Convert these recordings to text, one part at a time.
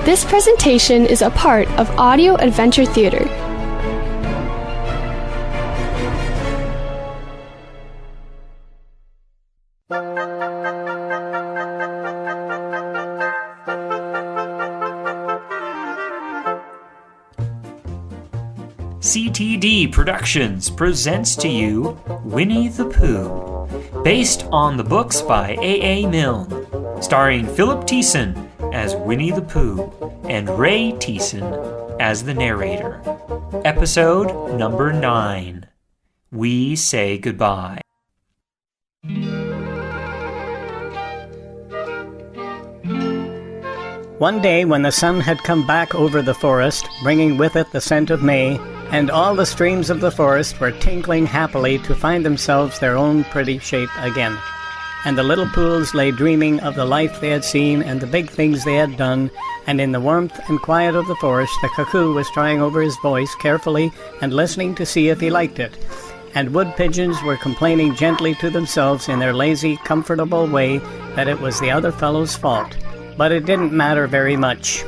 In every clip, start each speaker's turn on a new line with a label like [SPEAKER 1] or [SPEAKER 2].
[SPEAKER 1] This presentation is a part of Audio Adventure Theater.
[SPEAKER 2] CTD Productions presents to you Winnie-the-Pooh, based on the books by A.A. Milne, starring Philip Thiessen as Winnie-the-Pooh and Ray Thiessen as the narrator. Episode number 9, We Say Goodbye.
[SPEAKER 3] One day when the sun had come back over the forest, bringing with it the scent of May, and all the streams of the forest were tinkling happily to find themselves their own pretty shape again, and the little pools lay dreaming of the life they had seen and the big things they had done, and in the warmth and quiet of the forest the cuckoo was trying over his voice carefully and listening to see if he liked it, and wood pigeons were complaining gently to themselves in their lazy, comfortable way that it was the other fellow's fault. But it didn't matter very much.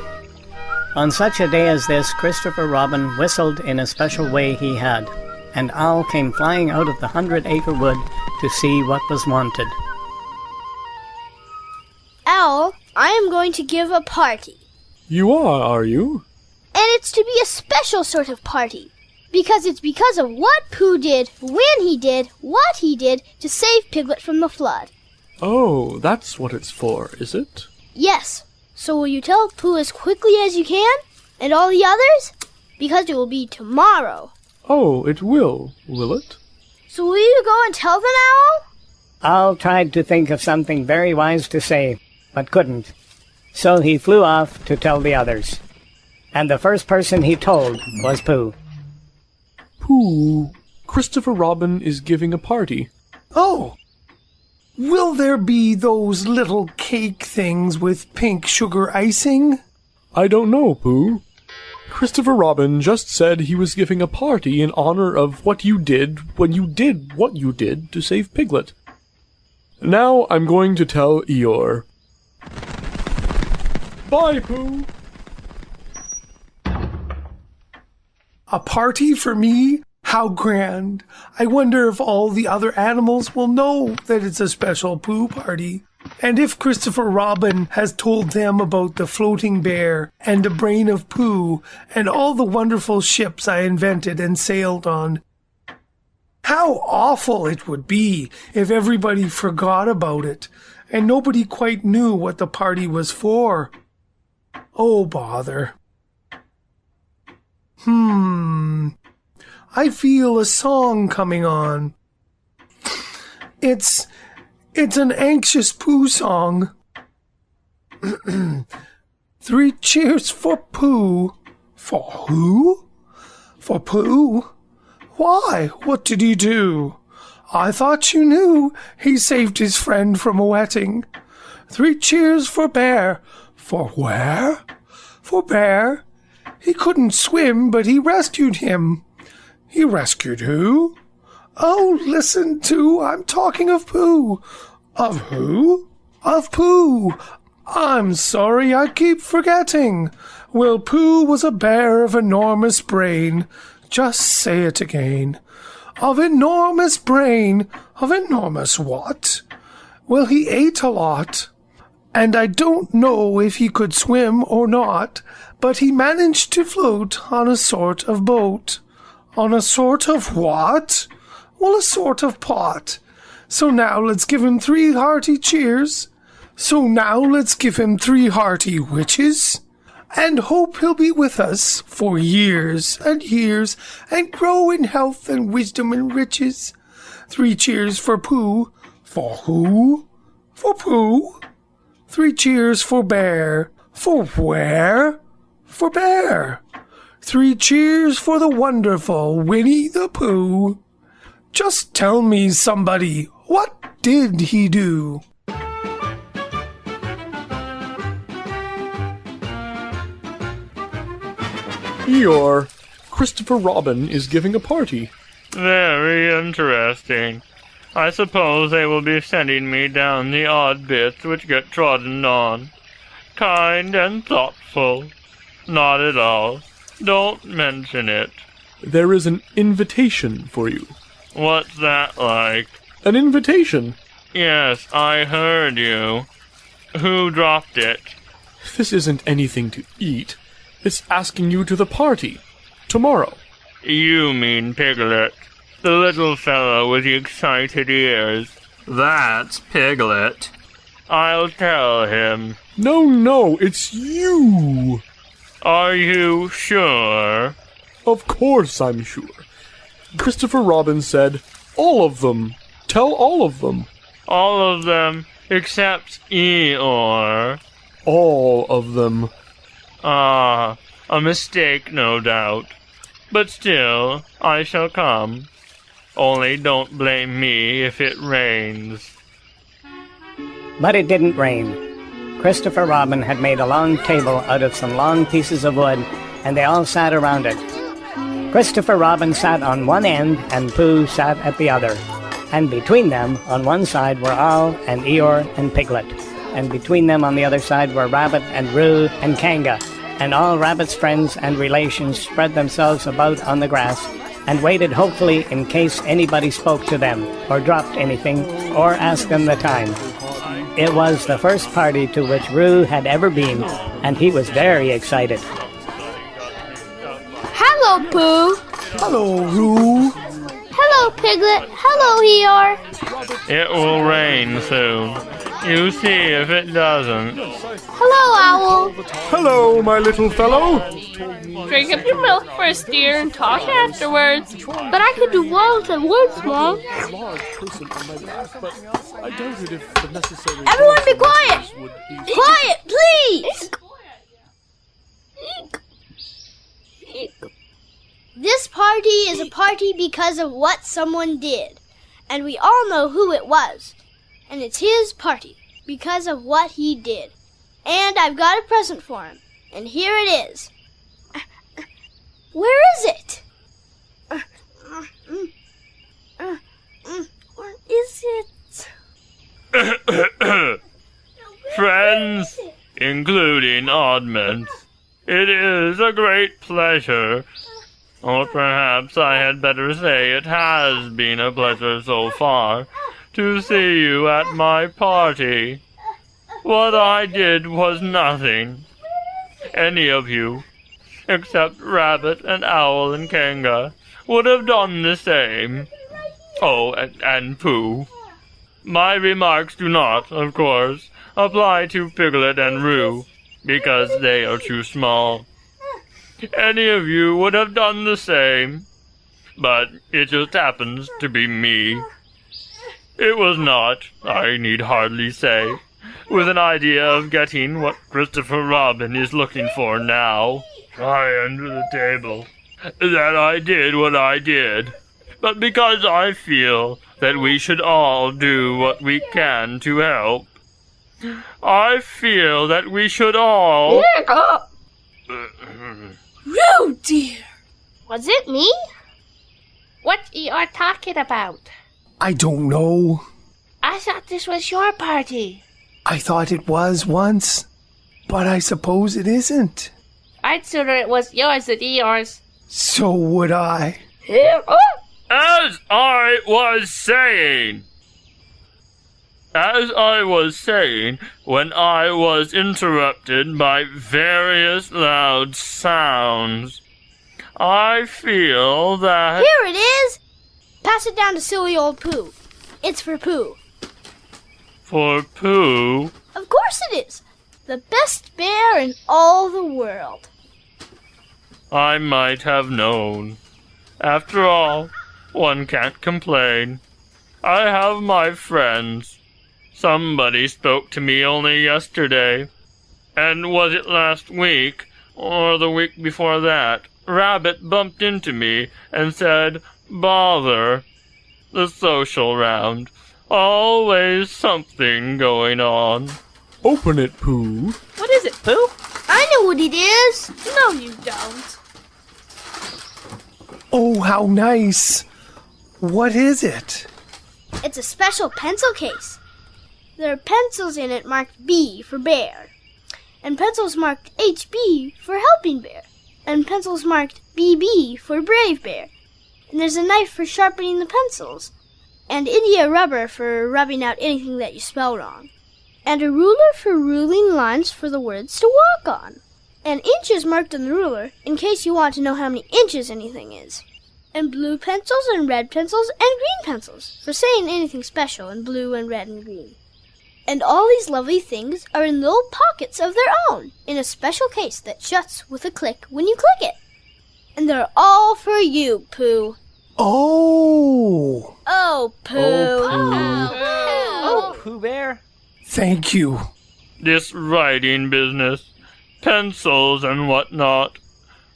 [SPEAKER 3] On such a day as this, Christopher Robin whistled in a special way he had, and Owl came flying out of the 100-acre wood to see what was wanted.
[SPEAKER 4] Owl, I am going to give a party.
[SPEAKER 5] You are you?
[SPEAKER 4] And it's to be a special sort of party, because it's because of what Pooh did, when he did, what he did to save Piglet from the flood.
[SPEAKER 5] Oh, that's what it's for, is it?
[SPEAKER 4] Yes. So will you tell Pooh as quickly as you can? And all the others? Because it will be tomorrow.
[SPEAKER 5] Oh, it will it?
[SPEAKER 4] So will you go and tell them, Owl?
[SPEAKER 3] Owl tried to think of something very wise to say, but couldn't. So he flew off to tell the others. And the first person he told was Pooh.
[SPEAKER 5] Pooh, Christopher Robin is giving a party.
[SPEAKER 6] Oh! Will there be those little cake things with pink sugar icing?
[SPEAKER 5] I don't know, Pooh. Christopher Robin just said he was giving a party in honor of what you did when you did what you did to save Piglet. Now I'm going to tell Eeyore. Bye, Pooh.
[SPEAKER 6] A party for me? How grand. I wonder if all the other animals will know that it's a special Pooh party. And if Christopher Robin has told them about the floating bear and the brain of Pooh and all the wonderful ships I invented and sailed on. How awful it would be if everybody forgot about it and nobody quite knew what the party was for. Oh, bother. I feel a song coming on. It's an anxious Pooh song. 3 cheers for Pooh. For who? For Pooh? Why? What did he do? I thought you knew he saved his friend from a wetting. 3 cheers for Bear. For where? For Bear. He couldn't swim, but he rescued him. He rescued who? Oh, listen to, I'm talking of Pooh. Of who? Of Pooh. I'm sorry, I keep forgetting. Well, Pooh was a bear of enormous brain. Just say it again. Of enormous brain. Of enormous what? Well, he ate a lot. And I don't know if he could swim or not, but he managed to float on a sort of boat. On a sort of what? Well, a sort of pot. So now let's give him 3 hearty cheers. So now let's give him 3 hearty witches. And hope he'll be with us for years and years and grow in health and wisdom and riches. 3 cheers for Pooh. For who? For Pooh. 3 cheers for Bear. For where? For Bear. 3 cheers for the wonderful Winnie-the-Pooh. Just tell me, somebody, what did he do?
[SPEAKER 5] Eeyore, Christopher Robin is giving a party.
[SPEAKER 7] Very interesting. I suppose they will be sending me down the odd bits which get trodden on. kind and thoughtful. Not at all. Don't mention it.
[SPEAKER 5] There is an invitation for you.
[SPEAKER 7] What's that like?
[SPEAKER 5] An invitation?
[SPEAKER 7] Yes, I heard you. Who dropped it?
[SPEAKER 5] This isn't anything to eat. It's asking you to the party. Tomorrow.
[SPEAKER 7] You mean Piglet, the little fellow with the excited ears.
[SPEAKER 2] That's Piglet.
[SPEAKER 7] I'll tell him.
[SPEAKER 5] No, it's you.
[SPEAKER 7] Are you sure?
[SPEAKER 5] Of course I'm sure. Christopher Robin said, all of them. Tell all of them.
[SPEAKER 7] All of them except Eeyore.
[SPEAKER 5] All of them.
[SPEAKER 7] Ah, a mistake, no doubt. But still, I shall come. Only don't blame me if it rains.
[SPEAKER 3] But it didn't rain. Christopher Robin had made a long table out of some long pieces of wood, and they all sat around it. Christopher Robin sat on one end, and Pooh sat at the other. And between them, on one side, were Owl and Eeyore and Piglet. And between them on the other side were Rabbit and Roo and Kanga. And all Rabbit's friends and relations spread themselves about on the grass and waited hopefully in case anybody spoke to them, or dropped anything, or asked them the time. It was the first party to which Roo had ever been, and he was very excited.
[SPEAKER 4] Hello, Pooh.
[SPEAKER 6] Hello, Roo.
[SPEAKER 4] Hello, Piglet. Hello, Eeyore.
[SPEAKER 7] It will rain soon. You see if it doesn't.
[SPEAKER 4] Hello, Owl.
[SPEAKER 5] Hello, my little fellow.
[SPEAKER 8] Drink up your milk first, dear, and talk afterwards.
[SPEAKER 4] But I could do both at once, Mom.
[SPEAKER 5] Large person on my back, but I doubted if the necessary...
[SPEAKER 4] Everyone be quiet! Quiet, please! This party is a party because of what someone did. And we all know who it was. And it's his party because of what he did. And I've got a present for him. And here it is. Where is it? Where is it?
[SPEAKER 7] Friends, including oddments, it is a great pleasure. Or perhaps I had better say it has been a pleasure so far to see you at my party. What I did was nothing. Any of you, except Rabbit and Owl and Kanga, would have done the same. Oh, and Pooh. My remarks do not, of course, apply to Piglet and Roo, because they are too small. Any of you would have done the same, but it just happens to be me. It was not, I need hardly say, with an idea of getting what Christopher Robin is looking for now, high under the table, that I did what I did, but because I feel that we should all do what we can to help. I feel that we should all...
[SPEAKER 8] Roo, dear!
[SPEAKER 4] Was it me?
[SPEAKER 8] What you are talking about?
[SPEAKER 6] I don't know.
[SPEAKER 8] I thought this was your party.
[SPEAKER 6] I thought it was once, but I suppose it isn't.
[SPEAKER 8] I'd sooner it was yours than yours.
[SPEAKER 6] So would I.
[SPEAKER 7] As I was saying, when I was interrupted by various loud sounds, I feel that...
[SPEAKER 4] Here it is! Pass it down to silly old Pooh. It's for Pooh.
[SPEAKER 7] For Pooh?
[SPEAKER 4] Of course it is. The best bear in all the world.
[SPEAKER 7] I might have known. After all, one can't complain. I have my friends. Somebody spoke to me only yesterday. And was it last week, or the week before that, Rabbit bumped into me and said, "Bother. The social round. Always something going on."
[SPEAKER 5] Open it, Pooh.
[SPEAKER 8] What is it, Pooh?
[SPEAKER 4] I know what it is.
[SPEAKER 8] No, you don't.
[SPEAKER 6] Oh, how nice. What is it?
[SPEAKER 4] It's a special pencil case. There are pencils in it marked B for bear. and pencils marked HB for Helping Bear, and pencils marked BB for Brave Bear. And there's a knife for sharpening the pencils, and India rubber for rubbing out anything that you spell wrong, and a ruler for ruling lines for the words to walk on, and inches marked on the ruler in case you want to know how many inches anything is, and blue pencils and red pencils and green pencils for saying anything special in blue and red and green. And all these lovely things are in little pockets of their own, in a special case that shuts with a click when you click it. And they're all for you, Pooh.
[SPEAKER 6] Oh!
[SPEAKER 4] Oh, Pooh.
[SPEAKER 3] Oh, Pooh Bear.
[SPEAKER 6] Thank you.
[SPEAKER 7] This writing business, pencils and whatnot,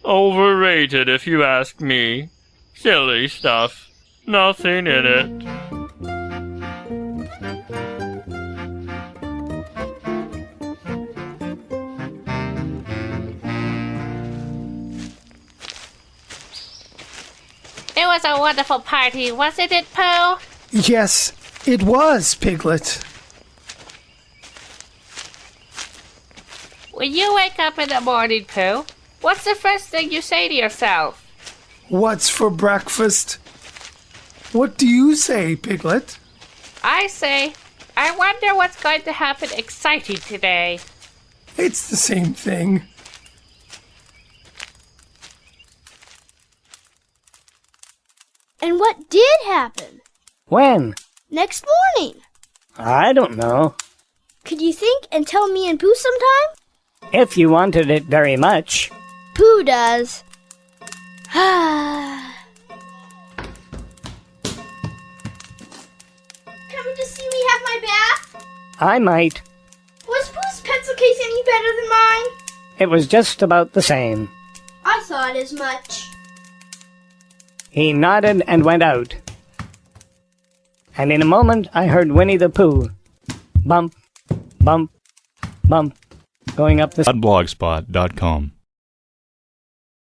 [SPEAKER 7] overrated if you ask me. Silly stuff. Nothing in it.
[SPEAKER 8] It was a wonderful party, wasn't it, Pooh?
[SPEAKER 6] Yes, it was, Piglet.
[SPEAKER 8] When you wake up in the morning, Pooh, what's the first thing you say to yourself?
[SPEAKER 6] What's for breakfast? What do you say, Piglet?
[SPEAKER 8] I say, I wonder what's going to happen exciting today.
[SPEAKER 6] It's the same thing.
[SPEAKER 4] And what did happen?
[SPEAKER 3] When?
[SPEAKER 4] Next morning.
[SPEAKER 3] I don't know.
[SPEAKER 4] Could you think and tell me and Pooh sometime?
[SPEAKER 3] If you wanted it very much.
[SPEAKER 4] Pooh does. Coming to see me have my bath?
[SPEAKER 3] I might.
[SPEAKER 4] Was Pooh's pencil case any better than mine?
[SPEAKER 3] It was just about the same.
[SPEAKER 4] I thought as much.
[SPEAKER 3] He nodded and went out. And in a moment I heard Winnie the Pooh. Bump, bump, bump, going up the...
[SPEAKER 9] .blogspot.com